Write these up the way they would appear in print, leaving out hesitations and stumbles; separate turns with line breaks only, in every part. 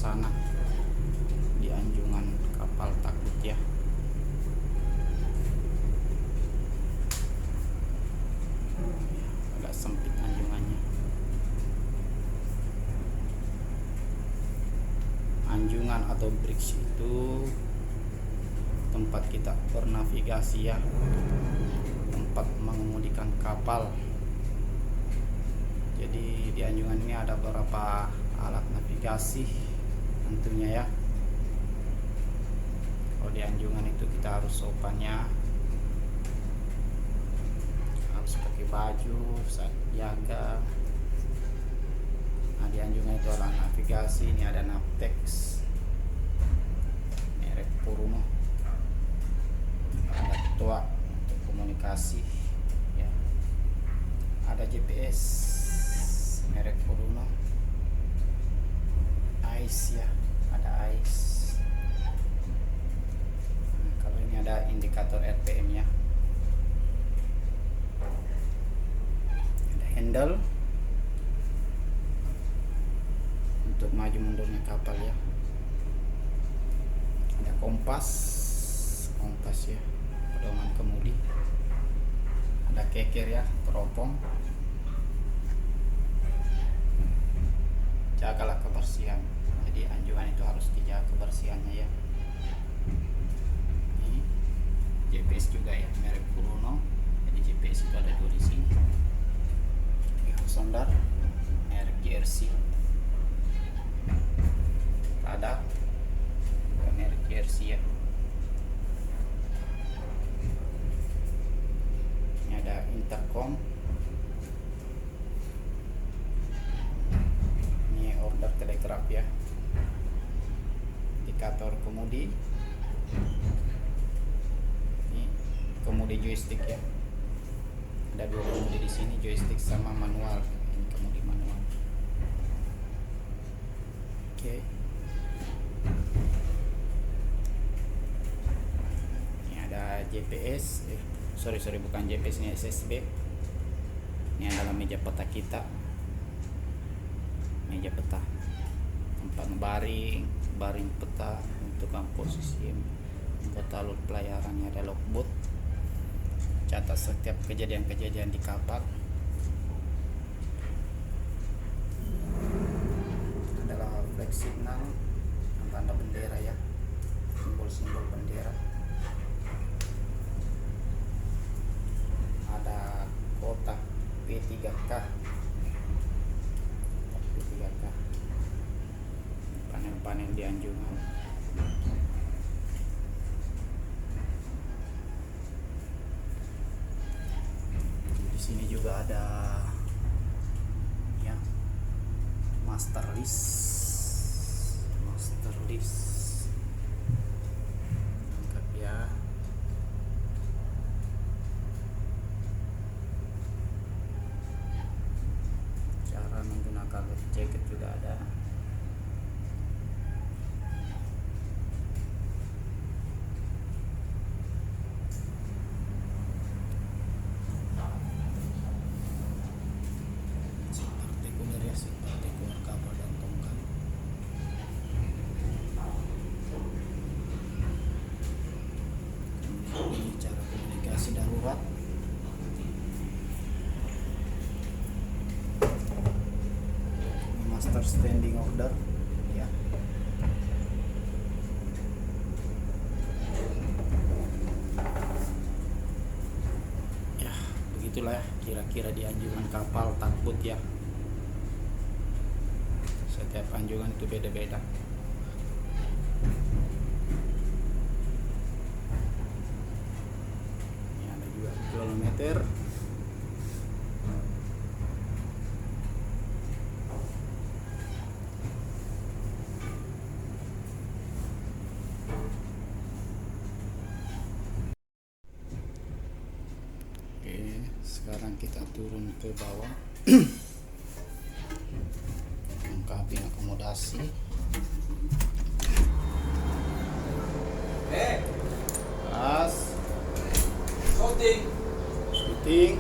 suasana di anjungan kapal takut ya. Agak sempit anjungannya. Anjungan atau bridge itu tempat kita bernavigasi ya, tempat mengemudikan kapal. Jadi di anjungan ini ada beberapa alat navigasi tentunya ya. Kalau di anjungan itu kita harus sopannya, harus pakai baju saat jaga. Nah, di anjungan itu alat navigasi, ini ada Navtex merek Purmo, ada tua untuk komunikasi ya, ada GPS merek Purmo, ICE ya, ada ICE. Kalau ini ada indikator RPM ya, ada handle untuk maju mundurnya kapal ya, ada kompas ya, pedoman kemudi, ada keker ya, teropong. Jagalah kebersihan, jadi anjungan itu harus dijaga kebersihannya ya. Ini GPS juga ya, merek Purno, jadi GPS itu ada dua di sini. Ini sondar merek GRC, ada merek GRC ya. Ini ada intercom, ini order telegraf ya, indikator kemudi, ini kemudi joystick ya, ada dua kemudi di sini, joystick sama manual. Ini kemudi manual. Oke. Ini ada GPS, sorry bukan GPS, ini SSB. Ini adalah meja peta kita, meja peta, tempat baring peta untuk posisi anggota alur pelayarannya, ada logbook, catat setiap kejadian-kejadian di kapal. Adalah flag signal, tanda bendera ya, simbol bendera. Ada kotak P3K, panel-panel di anjungan. Di sini juga ada ya, master list lengkap ya. Cara menggunakan life jacket juga ada. Ini cara komunikasi darurat. Ini master standing order ya. Ya, begitulah ya kira-kira di anjungan kapal takut ya. Setiap anjungan itu beda-beda. Kilometer. Oke, sekarang kita turun ke bawah. Kabin akomodasi. As shooting.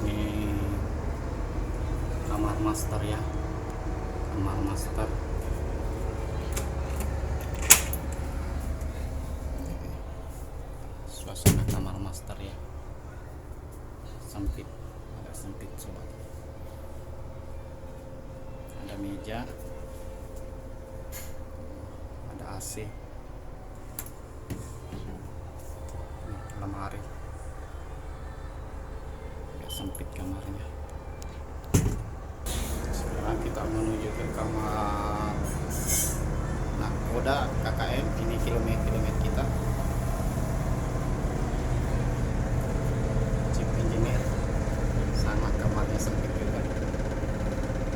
Ini kamar master ya, kamar master. suasana kamar master ya, sempit, agak sempit sobat. Ada meja, ada AC, lemari, agak sempit kamarnya. Sekarang kita menuju ke kamar nakoda KKM. Ini kilometer kita. Chief engineer, sama kamarnya sempit juga.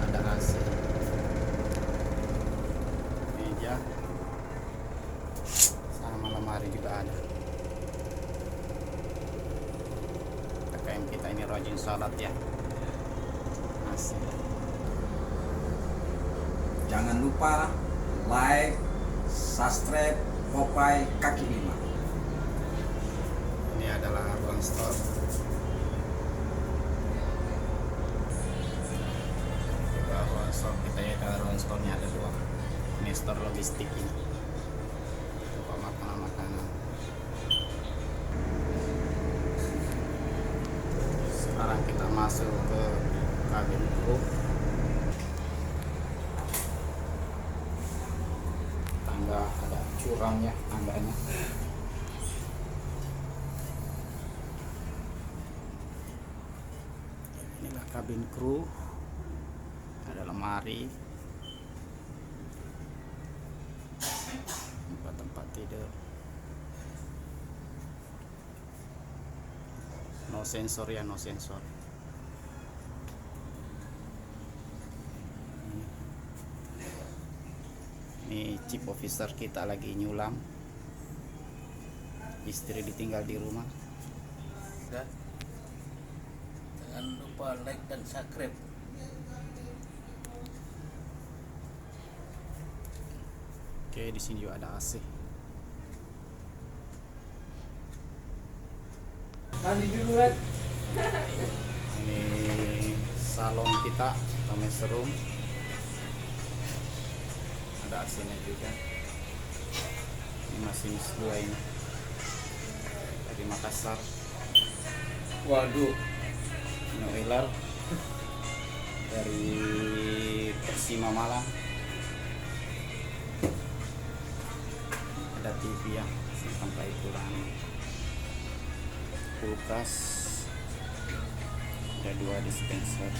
Ada AC, meja, sama lemari juga ada. KKM kita ini rajin salat ya. Asik.
Jangan lupa like, subscribe Popeye kaki lima.
Ini adalah ruang store. Juga ruang store kita ya, kalau ruang store-nya ada dua. Ini store logistik ini. Untuk makanan-makanan. Sekarang kita masuk ke kabin kru. Tangga ada curangnya tangganya. Inilah kabin kru. Ada lemari, tempat tidur. No sensor ya, no sensor. Ini chief officer kita lagi nyulam. Istri ditinggal di rumah.
Jangan lupa like dan subscribe.
Oke, di sini juga ada AC. Ini salon kita, master room. Ada AC-nya juga. Ini masinis dua ini dari Makassar.
Waduh,
Ini oiler dari Persima Malang. Ada TV ya, sampai kurang. Kulkas, ada dua dispenser.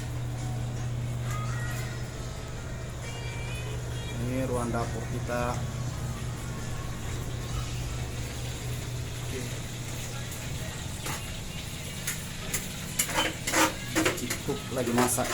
Ini ruang dapur kita. Cukup lagi masak.